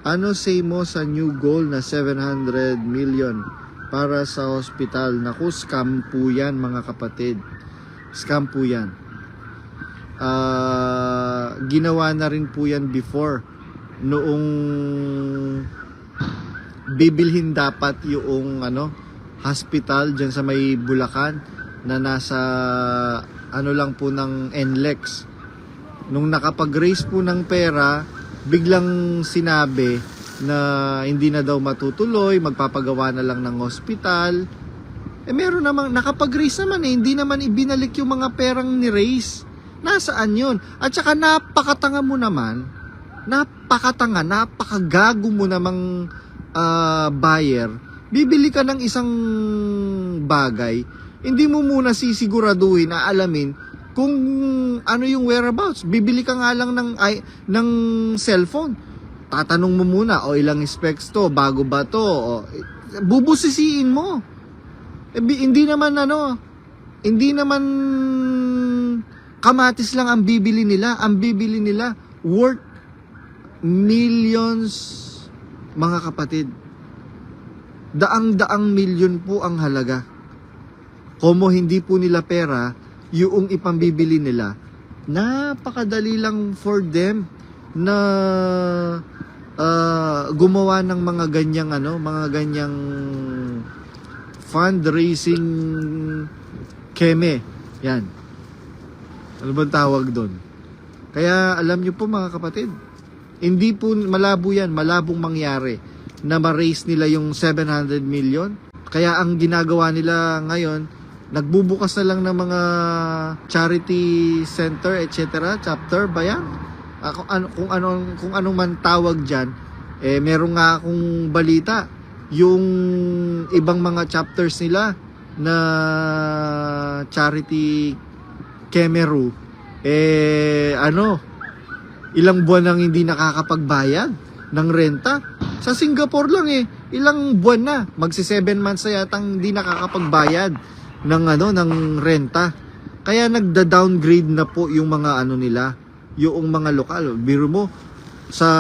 Ano say mo sa new goal na 700 million para sa hospital? Naku, scam po yan mga kapatid. Scam po yan. Ginawa na rin po yan before. Noong bibilhin dapat yung hospital dyan sa may Bulacan na nasa lang po ng NLEX. Nung nakapag-raise po ng pera, biglang sinabi na hindi na daw matutuloy, magpapagawa na lang ng hospital. Meron namang nakapag-raise naman hindi naman ibinalik yung mga perang ni-raise. Nasaan yun? At saka napakatanga mo naman, napakagago mo namang buyer. Bibili ka ng isang bagay, hindi mo muna sisiguraduhin na alamin kung ano yung whereabouts. Bibili ka nga lang ng cellphone. Tatanong mo muna, ilang specs to, bago ba to, bubusisiin mo. Hindi naman kamatis lang ang bibili nila. Ang bibili nila worth millions, mga kapatid. Daang-daang milyon po ang halaga. Como hindi po nila pera yung ipambibili nila, napakadali lang for them na gumawa ng mga ganyang fundraising keme. Yan. Ano bang tawag doon? Kaya alam nyo po mga kapatid, hindi po malabo yan, malabong mangyari na ma-raise nila yung 700 million. Kaya ang ginagawa nila ngayon, nagbubukas na lang ng mga charity center, etc. Chapter ba yan? Kung ano man tawag dyan, meron nga akong balita, yung ibang mga chapters nila na charity Kemeru, ilang buwan nang hindi nakakapagbayad ng renta. Sa Singapore lang ilang buwan na, magsi 7 months na yatang hindi nakakapagbayad ng renta. Kaya nagda-downgrade na po yung mga nila, yung mga lokal. Biro mo sa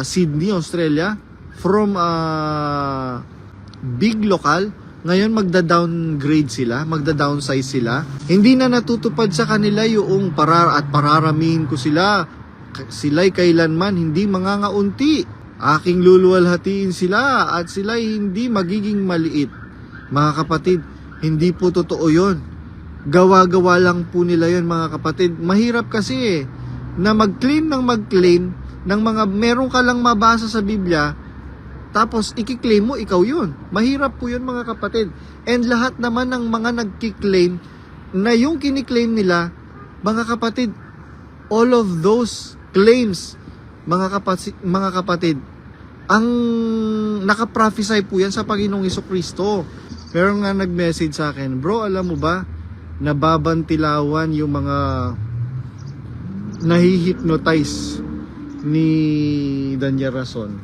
Sydney, Australia, from big lokal, ngayon magda-downgrade sila, magda-downsize sila. Hindi na natutupad sa kanila yung pararamihin ko sila. Sila'y kailanman hindi mangangaunti. Aking luluwalhatiin sila at sila'y hindi magiging maliit. Mga kapatid, hindi po totoo yun. Gawa-gawa lang po nila yun mga kapatid. Mahirap kasi na mag-claim ng mga meron ka lang mabasa sa Biblia, tapos ikiklaim mo ikaw yun. Mahirap po yun mga kapatid. And lahat naman ng mga nagkiklaim na yung kiniklaim nila, mga kapatid, all of those claims, mga kapatid, ang nakaprophesy po yan sa Panginoong Jesucristo. Pero nga nag-message sa akin, bro, alam mo ba, nababantilawan yung mga nahihypnotize ni Daniel Rason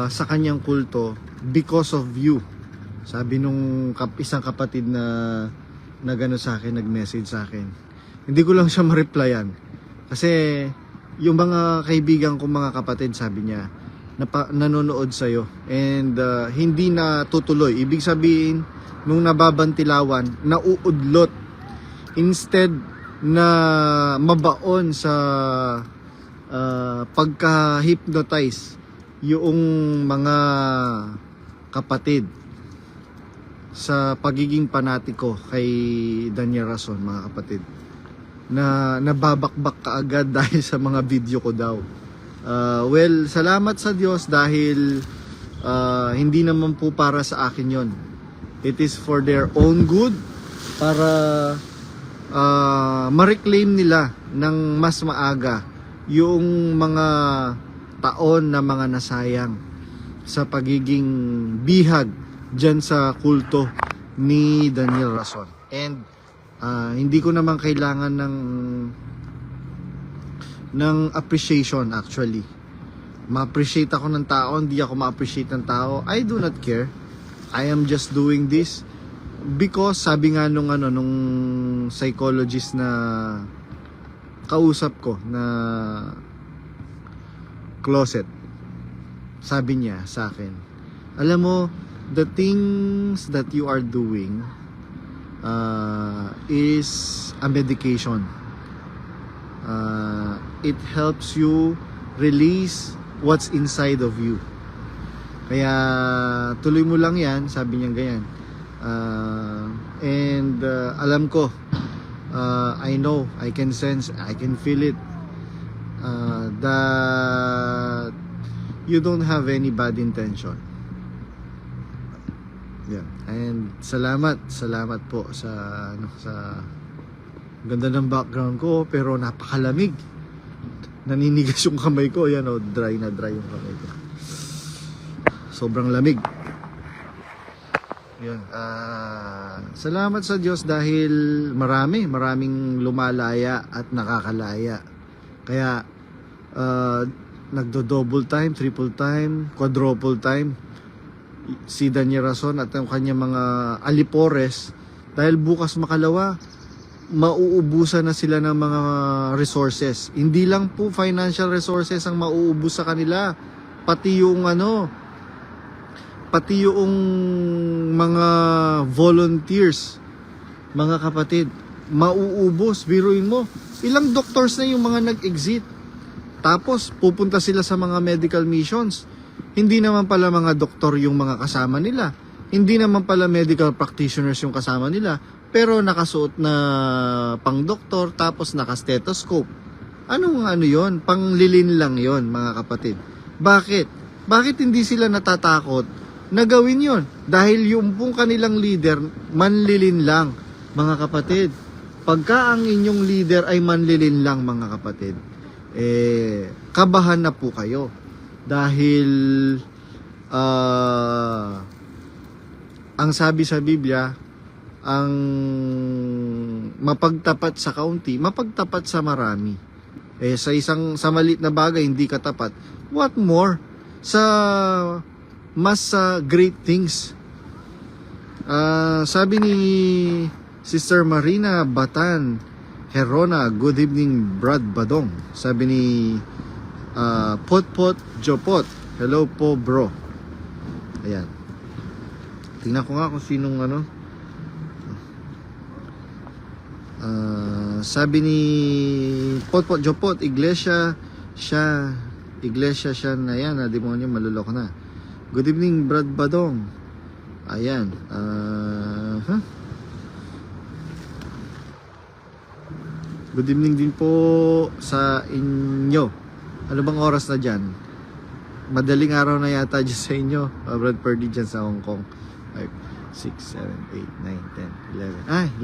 sa kanyang kulto because of you. Sabi nung isang kapatid na gano'n sa akin, nag-message sa akin. Hindi ko lang siya ma-replyan. Kasi yung mga kaibigan ko, mga kapatid, sabi niya, nanonood sa'yo and hindi na tutuloy. Ibig sabihin, nung nababantilawan, nauudlot. Instead na mabaon sa pagka-hypnotize yung mga kapatid sa pagiging panatiko kay Daniel Rason, mga kapatid, na nababakbak kaagad dahil sa mga video ko daw. Well, salamat sa Diyos dahil hindi naman po para sa akin yon. It is for their own good, para ma-reclaim nila ng mas maaga yung mga taon na mga nasayang sa pagiging bihag dyan sa kulto ni Daniel Rason. And hindi ko naman kailangan ng appreciation actually. Ma-appreciate ako ng tao, hindi ako ma-appreciate ng tao. I do not care. I am just doing this because sabi nga nung psychologist na kausap ko na closet. Sabi niya sa akin, alam mo, the things that you are doing is a medication. It helps you release what's inside of you. Kaya tuloy mo lang yan, sabi niya ganyan. And alam ko, I know, I can sense, I can feel it, that you don't have any bad intention. Yeah. And salamat po sa ganda ng background ko, pero napakalamig. Naninigas yung kamay ko, yan dry na dry yung kamay ko. Sobrang lamig. Yan. Salamat sa Diyos dahil maraming lumalaya at nakakalaya. Kaya nagdo-double time, triple time, quadruple time si Daniel Rason at ang kanyang mga alipores, dahil bukas makalawa mauubusan na sila ng mga resources. Hindi lang po financial resources ang mauubos sa kanila, pati yung mga volunteers, mga kapatid, mauubos. Biruin mo, ilang doctors na yung mga nag-exit, tapos pupunta sila sa mga medical missions. Hindi naman pala mga doktor yung mga kasama nila, hindi naman pala medical practitioners yung kasama nila, pero nakasuot na pang doktor, tapos naka-stethoscope. Ano yon? Panglilin lang yon, mga kapatid. Bakit hindi sila natatakot na gawin yon? Dahil yung pong kanilang leader, manlilin lang, mga kapatid. Pagka ang inyong leader ay manlilin lang, mga kapatid, kabahan na po kayo. Dahil ang sabi sa Biblia, ang mapagtapat sa kaunti, mapagtapat sa marami. Sa maliit na bagay hindi ka tapat, what more sa mas great things. Sabi ni Sister Marina Batan Herona, good evening Brad Badong. Sabi ni Potpot Jopot, hello po bro. Ayan, tingnan ko nga kung sinong sabi ni Potpot Jopot, iglesia siya na yan, demonyo, maluloko na. Good evening Brad Badong. Ayan, good evening din po sa inyo. Ano bang oras na dyan? Madaling araw na yata dyan sa inyo, Brad Purdy dyan sa Hong Kong. 5, 6, 7, 8, 9,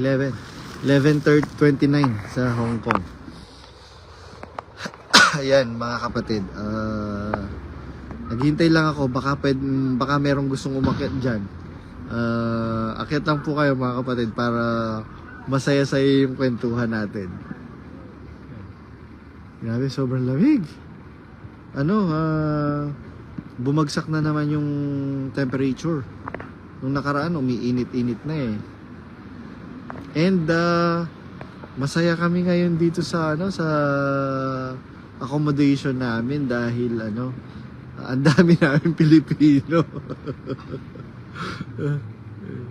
10, 11. 11:29 sa Hong Kong. Ayan, mga kapatid, naghihintay lang ako, baka merong gustong umakyat dyan. Akyat lang po kayo, mga kapatid, para masaya-saya yung kwentuhan natin. Grabe, sobrang lamig. Bumagsak na naman yung temperature. Nung nakaraan, umiinit-init na eh. And masaya kami ngayon dito sa sa accommodation namin dahil ang dami namin Pilipino.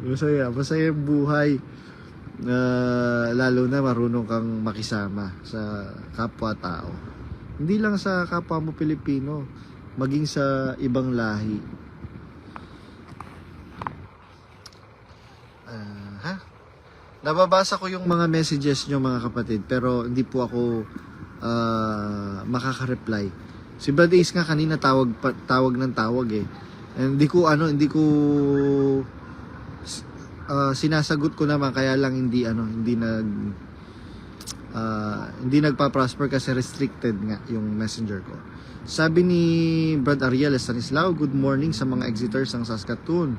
masaya yung buhay. Lalo na marunong kang makisama sa kapwa-tao. Hindi lang sa kapwa mo Pilipino, maging sa ibang lahi. Nababasa ko yung mga messages nyo, mga kapatid, pero hindi po ako makaka-reply. Si Brad Ace nga kanina tawag ng tawag eh. And hindi ko sinasagot ko naman, kaya lang hindi nagpa-prosper kasi restricted nga yung messenger ko. Sabi ni Brad Ariel Stanislao, good morning sa mga exiters ng Saskatoon.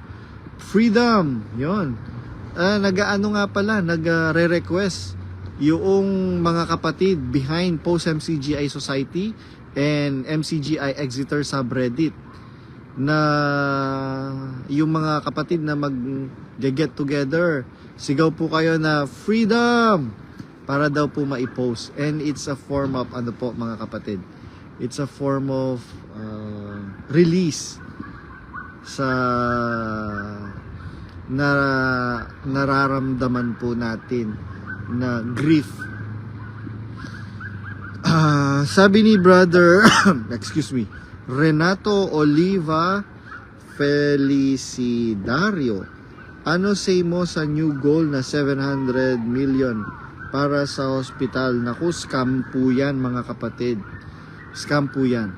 Freedom! Yon. Nagre-request yung mga kapatid behind Post MCGI Society and MCGI Exeter subreddit na yung mga kapatid na mag-get together, sigaw po kayo na freedom para daw po ma-post. And it's a form of mga kapatid, It's a form of release sa nararamdaman po natin na grief. Sabi ni brother excuse me, Renato Oliva Felicidario, ano say mo sa new goal na 700 million para sa hospital? Naku, scam po yan mga kapatid, scam po yan.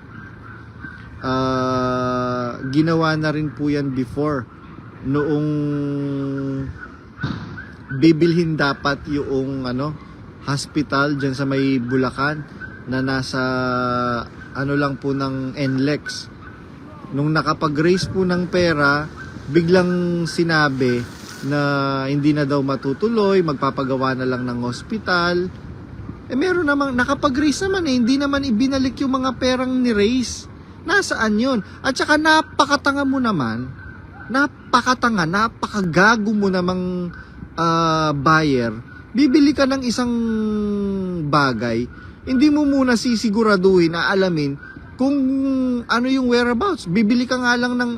Ginawa na rin po yan before, noong bibilhin dapat yung hospital dyan sa may Bulacan na nasa lang po ng NLEX. Nung nakapag-raise po ng pera, biglang sinabi na hindi na daw matutuloy, magpapagawa na lang ng hospital. Meron namang nakapag-raise naman, hindi naman ibinalik yung mga perang ni-raise. Nasaan yun? At saka napakatanga mo naman, napakagago mo namang buyer. Bibili ka ng isang bagay, hindi mo muna sisiguraduhin na alamin kung ano yung whereabouts. Bibili ka nga lang ng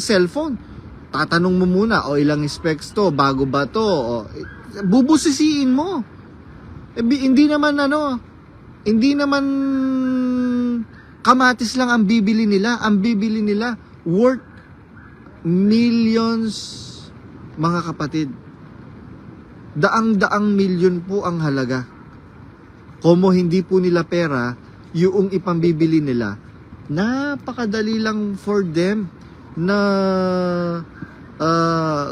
cellphone. Tatanong mo muna, ilang specs to, bago ba to, bubusisiin mo. Hindi naman kamatis lang ang bibili nila. Ang bibili nila worth millions, mga kapatid. Daang-daang milyon po ang halaga. Como hindi po nila pera, yung ipambibili nila, napakadali lang for them na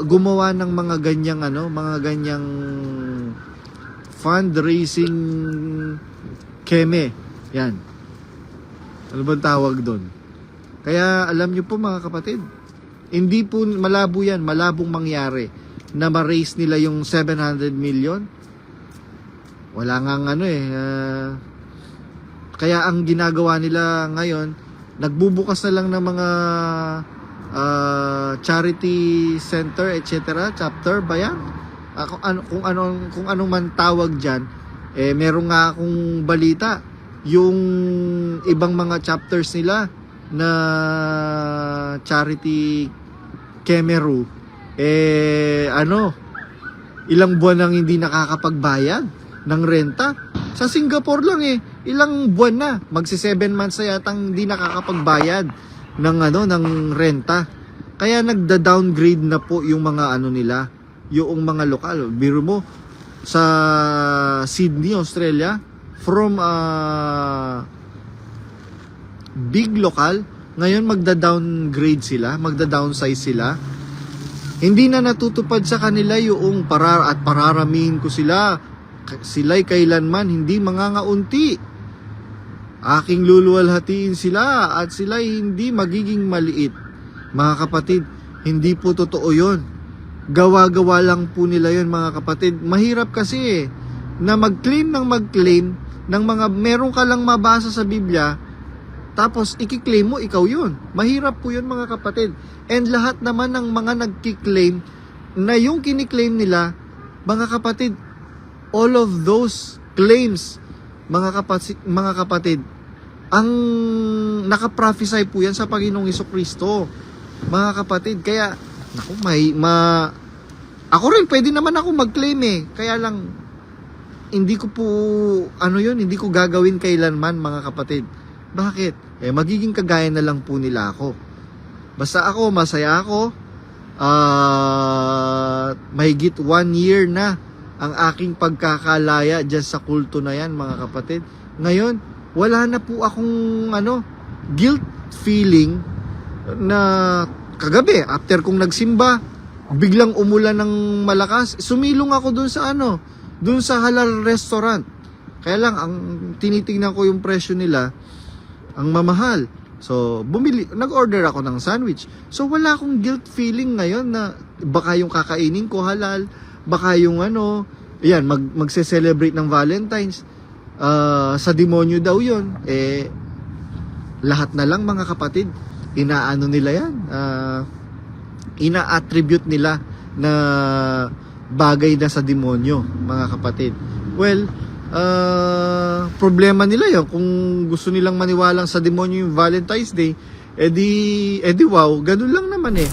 gumawa ng mga ganyang fundraising keme. Yan. Ano bang tawag doon? Kaya alam nyo po mga kapatid, hindi po malabo yan, malabong mangyari na ma-raise nila yung 700 million. Wala nga kaya ang ginagawa nila ngayon, nagbubukas na lang ng mga charity center, etc. Chapter ba yan? Kung anong man tawag dyan, meron nga akong balita, yung ibang mga chapters nila na charity Kemeru, ilang buwan nang hindi nakakapagbayad ng renta. Sa Singapore lang ilang buwan na, magsi 7 months na yatang hindi nakakapagbayad ng renta. Kaya nagda-downgrade na po yung mga nila, yung mga lokal. Biro mo sa Sydney, Australia, from big lokal, ngayon magda-downgrade sila, magda-downsize sila. Hindi na natutupad sa kanila yung pararamihin ko sila. Sila'y kailanman hindi mangangaunti. Aking luluwalhatiin sila at sila'y hindi magiging maliit. Mga kapatid, hindi po totoo yun. Gawa-gawa lang po nila yun mga kapatid. Mahirap kasi na mag-claim ng mga meron ka lang mabasa sa Biblia, tapos ikiklaim mo ikaw yun. Mahirap po yun mga kapatid. And lahat naman ng mga nagkiklaim na yung kiniklaim nila, mga kapatid, all of those claims, mga kapatid, ang nakaprophesy po yan sa Panginoong Hesukristo, mga kapatid. Kaya ako rin pwede naman ako mag-claim kaya lang hindi ko po hindi ko gagawin kailanman mga kapatid. Bakit? Magiging kagaya na lang po nila ako. Basta ako, masaya ako. Mahigit 1 year na ang aking pagkakalaya dyan sa kulto na yan mga kapatid. Ngayon, wala na po akong guilt feeling na kagabi, after kong nagsimba, biglang umulan ng malakas, sumilong ako dun sa halal restaurant. Kaya lang, ang tinitingnan ko yung presyo nila, ang mamahal. So, nag-order ako ng sandwich. So, wala akong guilt feeling ngayon na baka yung kakainin ko halal, baka yung magse-celebrate ng Valentine's, sa demonyo daw yun. Lahat na lang mga kapatid, nila yan, ina-attribute nila na bagay na sa demonyo, mga kapatid. Well, problema nila yun. Kung gusto nilang maniwalang sa demonyo yung Valentine's Day, edi wow, ganun lang naman eh.